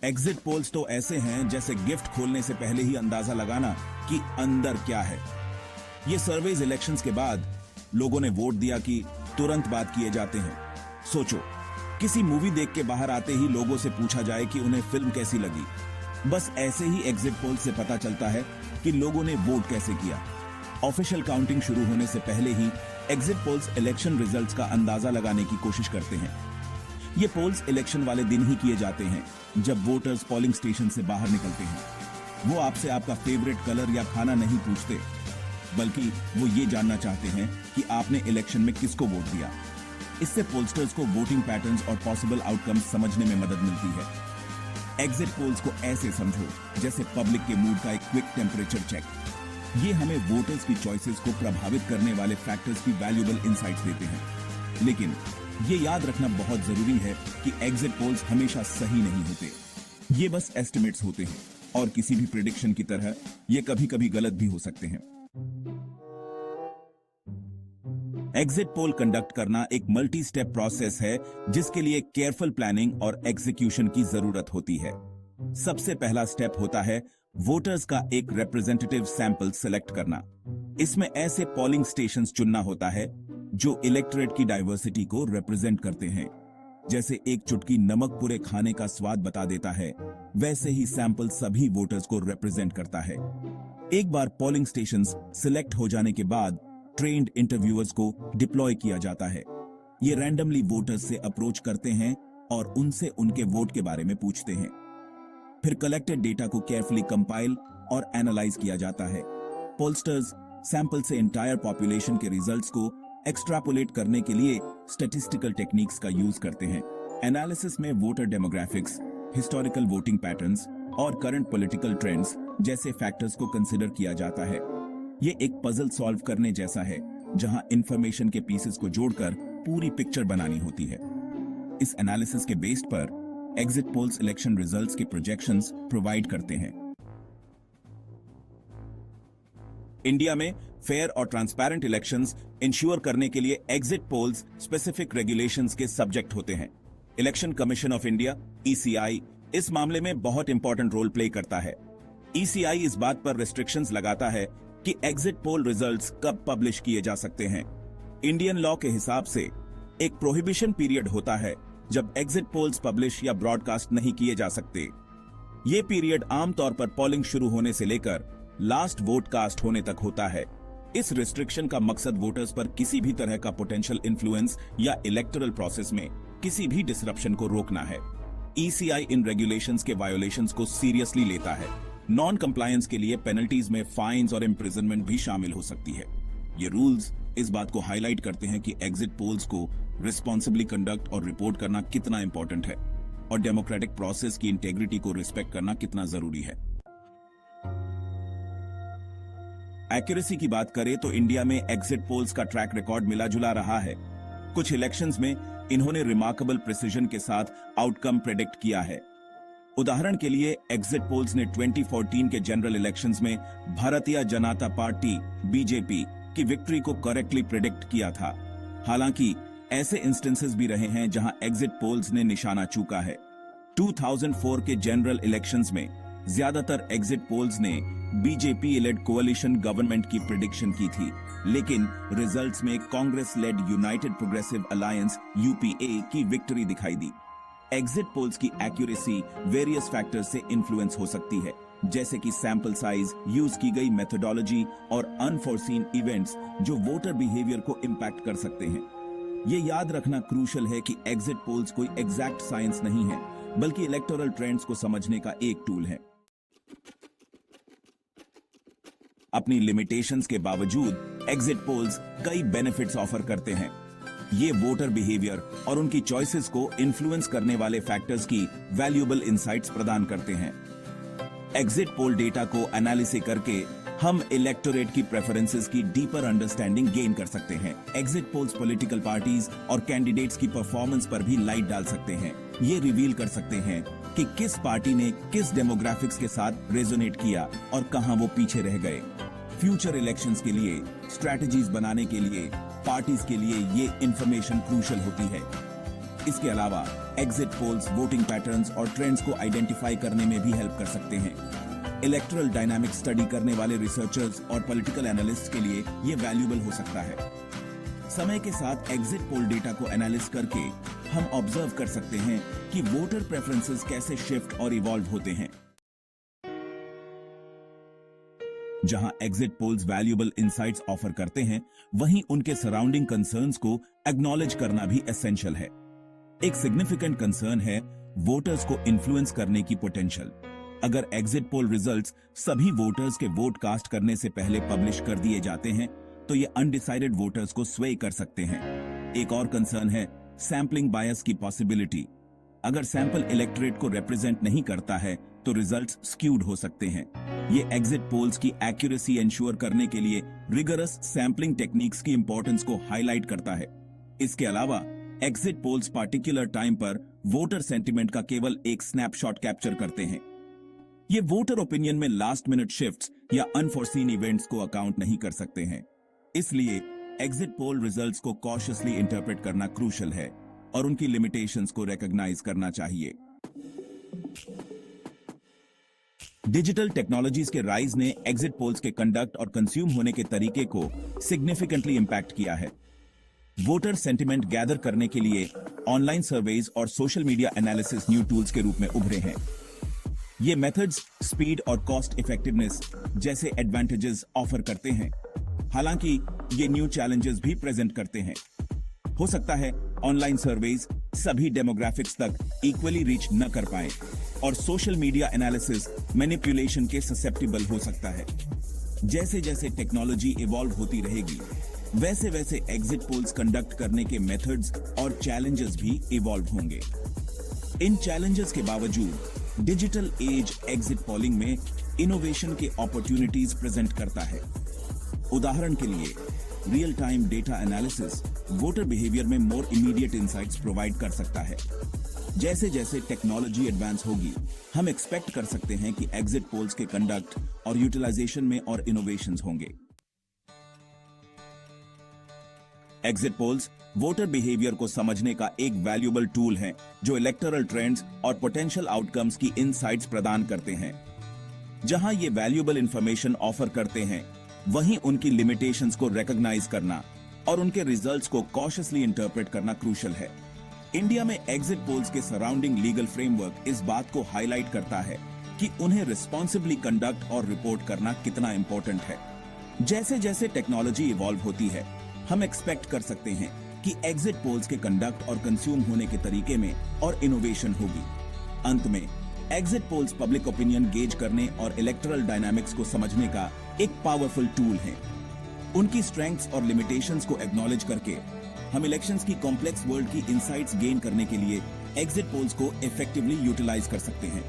Exit polls तो ऐसे हैं जैसे गिफ्ट खोलने से पहले ही अंदाजा लगाना कि अंदर क्या है। ये सर्वेज इलेक्शंस के बाद लोगों ने वोट दिया कि तुरंत बात किए जाते हैं। सोचो, किसी मूवी देख के बाहर आते ही लोगों से पूछा जाए कि उन्हें फिल्म कैसी लगी। बस ऐसे ही एग्जिट पोल से पता चलता है कि लोगों ने वोट कैसे किया। ऑफिशियल काउंटिंग शुरू होने से पहले ही एग्जिट पोल्स इलेक्शन रिजल्ट्स का अंदाजा लगाने की कोशिश करते हैं। ये पोल्स इलेक्शन वाले दिन ही किए जाते हैं, जब वोटर्स पोलिंग स्टेशन से बाहर निकलते हैं। वो आपसे आपका फेवरेट कलर या खाना नहीं पूछते, बल्कि वो ये जानना चाहते हैं कि आपने इलेक्शन में किसको वोट दिया। इससे पोलस्टर्स को वोटिंग पैटर्न्स और पॉसिबल आउटकम्स समझने में मदद मिलती है। एग्जिट पोल्स को ऐसे समझो जैसे पब्लिक के मूड का एक क्विक टेम्परेचर चेक। ये हमें वोटर्स की चॉइसेस को प्रभावित करने वाले फैक्टर्स की वैल्यूएबल इनसाइट्स देते हैं। लेकिन ये याद रखना बहुत जरूरी है कि एग्जिट पोल्स हमेशा सही नहीं होते। ये बस एस्टिमेट्स होते हैं और किसी भी प्रेडिक्शन की तरह ये कभी-कभी गलत भी हो सकते हैं। एग्जिट पोल कंडक्ट करना एक मल्टी स्टेप प्रोसेस है, जिसके लिए केयरफुल प्लानिंग और एग्जीक्यूशन की जरूरत होती है। सबसे पहला स्टेप होता है वोटर्स का एक रिप्रेजेंटेटिव सैंपल सिलेक्ट करना। इसमें ऐसे पोलिंग स्टेशंस चुनना होता है जो इलेक्टोरेट की डाइवर्सिटी को रिप्रेजेंट करते हैं। जैसे एक चुटकी नमक पूरे खाने का स्वाद बता देता है, वैसे ही सैंपल सभी वोटर्स को रिप्रेजेंट करता है। एक बार पोलिंग स्टेशंस सिलेक्ट हो जाने के बाद ट्रेन्ड इंटरव्यूअर्स को डिप्लॉय किया जाता है। ये रैंडमली वोटर्स से अप्रोच करते हैं और उनसे उनके वोट के बारे में पूछते हैं। फिर कलेक्टेड डेटा को केयरफुली कंपाइल और एनालाइज किया जाता है। पोलस्टर्स सैंपल से एंटायर पॉपुलेशन के रिजल्ट्स को एक्सट्रापोलेट करने के लिए स्टैटिस्टिकल टेक्निक्स का यूज करते हैं। एनालिसिस में voter demographics, historical voting patterns और करंट पॉलिटिकल ट्रेंड्स जैसे फैक्टर्स को कंसिडर किया जाता है। ये एक पजल सॉल्व करने जैसा है, जहां इंफॉर्मेशन के पीसेस को जोड़कर पूरी पिक्चर बनानी होती है। इस एनालिसिस के बेस पर एग्जिट पोल्स इलेक्शन रिजल्ट्स के प्रोजेक्शंस प्रोवाइड करते हैं। इंडिया में फेयर और ट्रांसपेरेंट इलेक्शंस इंश्योर करने के लिए एग्जिट पोल्स स्पेसिफिक रेगुलेशंस के सब्जेक्ट होते हैं। Election commission of India (ECI) इस मामले में बहुत इंपॉर्टेंट रोल प्ले करता है। ECI इस बात पर रेस्ट्रिक्शंस लगाता है कि एग्जिट पोल रिजल्ट्स कब पब्लिश किए जा सकते हैं। इंडियन लॉ के हिसाब से एक प्रोहिबिशन पीरियड होता है जब एग्जिट पोल्स पब्लिश या ब्रॉडकास्ट नहीं किए जा सकते। ये पीरियड आमतौर पर पोलिंग शुरू होने से लेकर लास्ट वोट कास्ट होने तक होता है। इस रिस्ट्रिक्शन का मकसद वोटर्स पर किसी भी तरह का पोटेंशियल इन्फ्लुएंस या इलेक्टोरल प्रोसेस में किसी भी डिसरप्शन को रोकना है। ECI इन रेगुलेशंस के वायोलेशंस को सीरियसली लेता है। नॉन कंप्लायंस के लिए पेनल्टीज में फाइन्स और इम्प्रिजनमेंट भी शामिल हो सकती है। ये रूल्स इस बात को हाईलाइट करते हैं कि एग्जिट पोल्स को रिस्पॉन्सिबली कंडक्ट और रिपोर्ट करना कितना इंपॉर्टेंट है और डेमोक्रेटिक प्रोसेस की इंटेग्रिटी को रिस्पेक्ट करना कितना जरूरी है। एक्यूरेसी की बात करें तो इंडिया में एग्जिट पोल्स का ट्रैक रिकॉर्ड मिला जुला रहा है। कुछ इलेक्शंस में इन्होंने रिमार्केबल प्रिसिजन के साथ आउटकम प्रेडिक्ट किया है। उदाहरण के लिए एग्जिट पोल्स ने 2014 के जनरल इलेक्शंस में भारतीय जनता पार्टी (BJP) की विक्ट्री को करेक्टली प्रेडिक्ट किया था। हालांकि ऐसे इंस्टेंसेस भी रहे हैं जहां एग्जिट पोल्स ने निशाना चूका है। 2004 के जनरल इलेक्शंस में ज्यादातर एग्जिट पोल्स ने BJP लेड कोalition गवर्नमेंट की प्रेडिक्शन की थी, लेकिन रिजल्ट्स में Congress led United Progressive Alliance (UPA) की विक्ट्री दिखाई दी। एग्जिट पोल्स की एक्यूरेसी वेरियस फैक्टर्स से इन्फ्लुएंस हो सकती है, जैसे कि सैंपल साइज, यूज की गई मेथोडोलॉजी और अनफोर्सीन इवेंट्स जो वोटर बिहेवियर को इंपैक्ट कर सकते हैं। ये याद रखना क्रूशल है कि एग्जिट पोल्स कोई एग्जैक्ट साइंस नहीं है, बल्कि इलेक्टोरल ट्रेंड्स को समझने का एक टूल है। अपनी लिमिटेशंस के बावजूद एग्जिट पोल्स कई बेनिफिट्स ऑफर करते हैं। ये वोटर बिहेवियर और उनकी चॉइसेस को इन्फ्लुएंस करने वाले फैक्टर्स की वैल्यूएबल इनसाइट्स प्रदान करते हैं। एग्जिट पोल डेटा को एनालिसिस करके हम इलेक्टोरेट की प्रेफरेंसेस की डीपर अंडरस्टैंडिंग गेन कर सकते हैं। एग्जिट पोल्स पॉलिटिकल पार्टीज और कैंडिडेट्स की परफॉर्मेंस पर भी लाइट डाल सकते हैं। ये रिवील कर सकते हैं कि किस पार्टी ने किस डेमोग्राफिक्स के साथ रेजोनेट किया और कहां वो पीछे रह गए। फ्यूचर इलेक्शंस के लिए स्ट्रैटेजीज बनाने के लिए पार्टीज के लिए ये इंफॉर्मेशन क्रूशल होती है। इसके अलावा एग्जिट पोल्स वोटिंग पैटर्न्स और ट्रेंड्स को आइडेंटिफाई करने में भी हेल्प कर सकते हैं। इलेक्टोरल डायनामिक्स स्टडी करने वाले रिसर्चर्स और पॉलिटिकल एनालिस्ट के लिए ये वैल्यूएबल हो सकता है। समय के साथ एग्जिट पोल डेटा को एनालिसिस करके हम ऑब्जर्व कर सकते हैं कि वोटर प्रेफरेंसेस कैसे शिफ्ट और इवॉल्व होते हैं। जहां exit polls valuable insights offer करते हैं, वहीं उनके सराउंडिंग कंसर्न्स को एक्नॉलेज करना भी एसेंशियल है। एक सिग्निफिकेंट कंसर्न है वोटर्स को इन्फ्लुएंस करने की पोटेंशियल। अगर एग्जिट पोल रिजल्ट्स सभी वोटर्स के वोट कास्ट करने से पहले पब्लिश कर दिए जाते हैं, तो ये अनडिसाइडेड वोटर्स को स्वे कर सकते हैं। एक और कंसर्न है सैंपलिंग बायस की पॉसिबिलिटी। अगर सैंपल इलेक्टोरेट को रिप्रेजेंट नहीं करता है, तो रिजल्ट्स स्क्यूड हो सकते हैं। ये एग्जिट पोल्स की एक्यूरेसी इंश्योर करने के लिए रिगरस सैंपलिंग टेक्निक्स की इंपॉर्टेंस को हाईलाइट करता है। इसके अलावा एग्जिट पोल्स पार्टिकुलर टाइम पर वोटर सेंटिमेंट का केवल एक स्नैपशॉट कैप्चर करते हैं। ये वोटर ओपिनियन में लास्ट मिनट शिफ्ट्स या अनफोर्सीन इवेंट्स को अकाउंट नहीं कर सकते हैं। इसलिए एग्जिट पोल रिजल्ट्स को कॉशियसली इंटरप्रेट करना क्रूशियल है और उनकी लिमिटेशंस को रिकॉग्नाइज करना चाहिए। डिजिटल टेक्नोलॉजीज के राइज ने एग्जिट पोल्स के कंडक्ट और कंज्यूम होने के तरीके को सिग्निफिकेंटली इंपैक्ट किया है। वोटर सेंटिमेंट गैदर करने के लिए ऑनलाइन सर्वेज और social media analysis new tools के रूप में उभरे हैं। ये मेथड्स स्पीड और कॉस्ट इफेक्टिवनेस जैसे एडवांटेजेस ऑफर करते हैं। हालांकि ये न्यू चैलेंजेस भी प्रेजेंट करते हैं। हो सकता है ऑनलाइन सर्वेज सभी डेमोग्राफिक्स तक इक्वली रीच न कर पाए और सोशल मीडिया एनालिसिस मैनिपुलेशन के ससेप्टिबल हो सकता है। जैसे जैसे टेक्नोलॉजी इवॉल्व होती रहेगी, वैसे वैसे एग्जिट पोल्स कंडक्ट करने के मेथड्स और चैलेंजेस भी इवॉल्व होंगे। इन चैलेंजेस के बावजूद डिजिटल एज एग्जिट पोलिंग में इनोवेशन के अपॉर्चुनिटीज प्रेजेंट करता है। उदाहरण के लिए real time data analysis voter behaviour में मोर इमीडिएट इंसाइट्स प्रोवाइड कर सकता है। जैसे जैसे टेक्नोलॉजी एडवांस होगी, हम एक्सपेक्ट कर सकते हैं कि एग्जिट पोल्स के कंडक्ट और यूटिलाइजेशन में और इनोवेशंस होंगे। एग्जिट पोल्स वोटर बिहेवियर को समझने का एक वैल्यूएबल टूल है जो इलेक्टोरल ट्रेंड्स और पोटेंशियल आउटकम्स की इनसाइट्स प्रदान करते हैं। जहां ये वैल्यूएबल इंफॉर्मेशन ऑफर करते हैं, वहीं उनकी लिमिटेशंस को रिकॉग्नाइज करना और उनके रिजल्ट्स को कॉशियसली इंटरप्रेट करना क्रूशियल है। इंडिया में एग्जिट पोल्स के सराउंडिंग लीगल फ्रेमवर्क इस बात को हाईलाइट करता है कि उन्हें रिस्पॉन्सिबली कंडक्ट और रिपोर्ट करना कितना इंपॉर्टेंट है। जैसे जैसे टेक्नोलॉजी इवॉल्व होती है, हम एक्सपेक्ट कर सकते हैं कि एग्जिट पोल्स के कंडक्ट और कंज्यूम होने के तरीके में और इनोवेशन होगी। अंत में exit polls public opinion gauge करने और इलेक्टोरल डायनामिक्स को समझने का एक पावरफुल टूल है। उनकी स्ट्रेंथ्स और लिमिटेशंस को एक्नॉलेज करके हम इलेक्शंस की कॉम्प्लेक्स वर्ल्ड की इनसाइट्स गेन करने के लिए एग्जिट पोल्स को इफेक्टिवली यूटिलाइज कर सकते हैं।